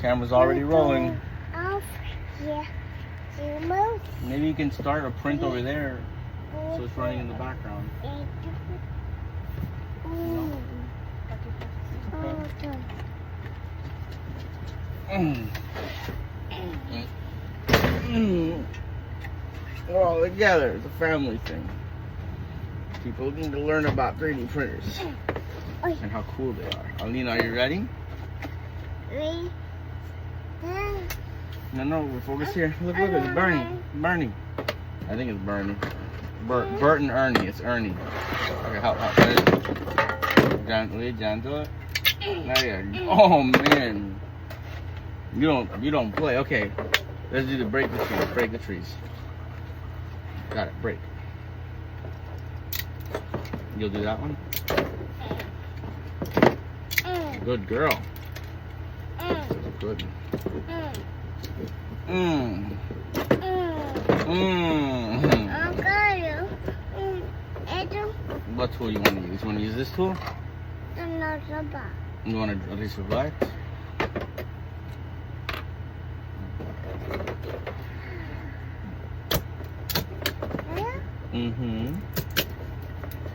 Camera's already rolling. Off here. Move. Maybe you can start a print over there so it's running in the background. We're all together. It's a family thing. People need to learn about 3D printers and how cool they are. Alina, are you ready? No, we're focused here. Look, it's Bernie. I think it's Bernie. Bert and Ernie. It's Ernie. Okay, help. Gently, gentle. There you go. Oh man. You don't play. Okay. Let's do the break the trees. Break the trees. Got it. Break. You'll do that one? Good girl. Good. What tool you want to use? You want to use this tool? You want to at least select?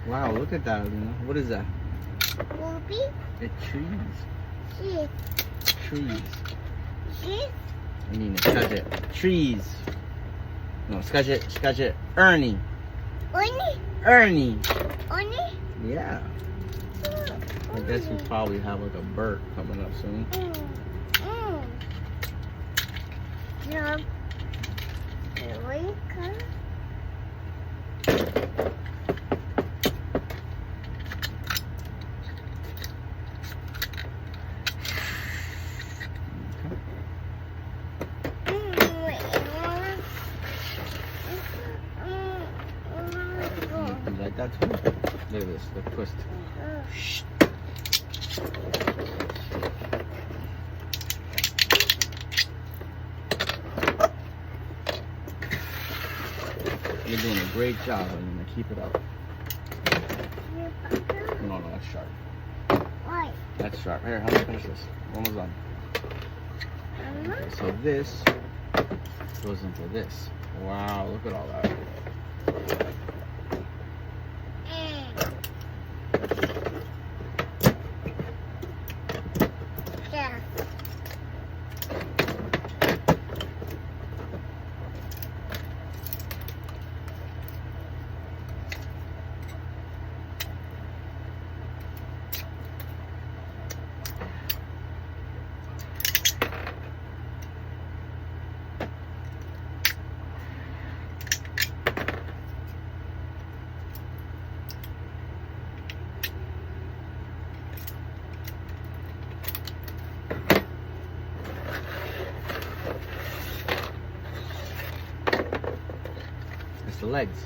Wow, look at that. What is that? It's trees. Trees. I mean, scratch it. Trees. No, scratch it. Ernie. Ernie. Yeah. I guess we probably have like a Bert coming up soon. You like that too? Look at this, the twist. You're doing a great job, I'm gonna keep it up. No, that's sharp. That's sharp. Here, how many finish this? Almost done. Okay, so this goes into this. Wow, look at all that. The legs.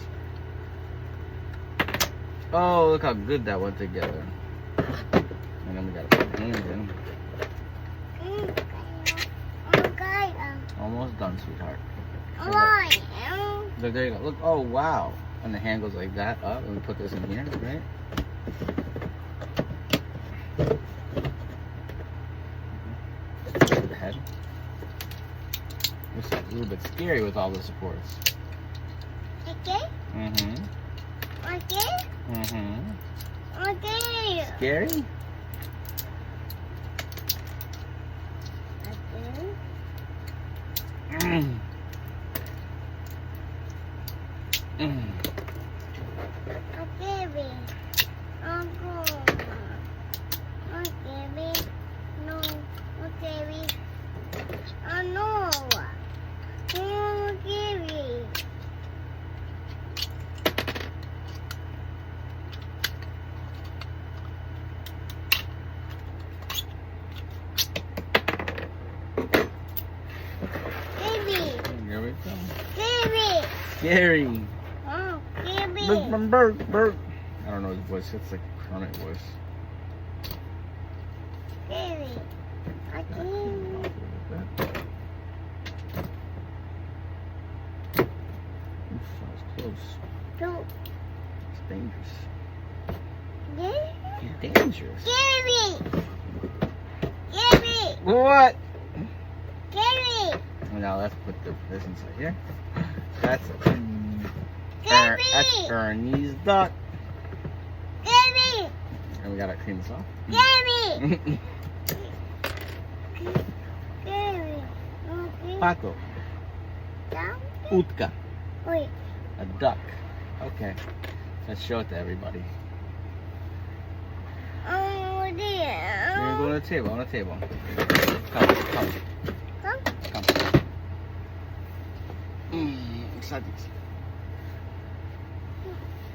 Oh, look how good that went together. And then we gotta put the hands in. Almost done, sweetheart. Look, there you go. Look, oh wow. And the hand goes like that up, and we put this in here, right? The head. Looks a little bit scary with all the supports. Scary? Scary. Oh, scary. Bert. I don't know his voice. It's like a Kermit voice. Scary. I can't. Oof, that was close. No. It's dangerous. Scary. It's dangerous. Scary. Scary. What? And now let's put this inside here. That's Ernie's duck. Gabby. And we gotta clean this off. Gabby. Gabby. Okay. Pato. Down. Utka. Wait. A duck. Okay. Let's show it to everybody. Oh We're dear. gonna go on the table. On the table. Come. Come. Садись.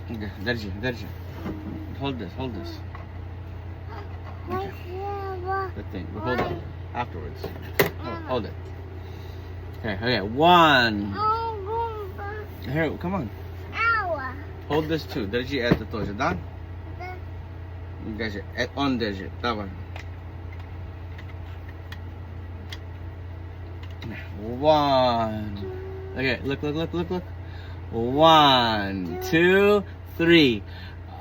Держи. Hold this. The thing. We'll hold it afterwards. Hold it. Okay. 1. Here, come on. Hold this too. Держи это тоже, да? Держи. Он держит. Давай. 1. Okay, look. 1, 2, 3.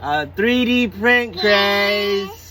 3D print, Grace.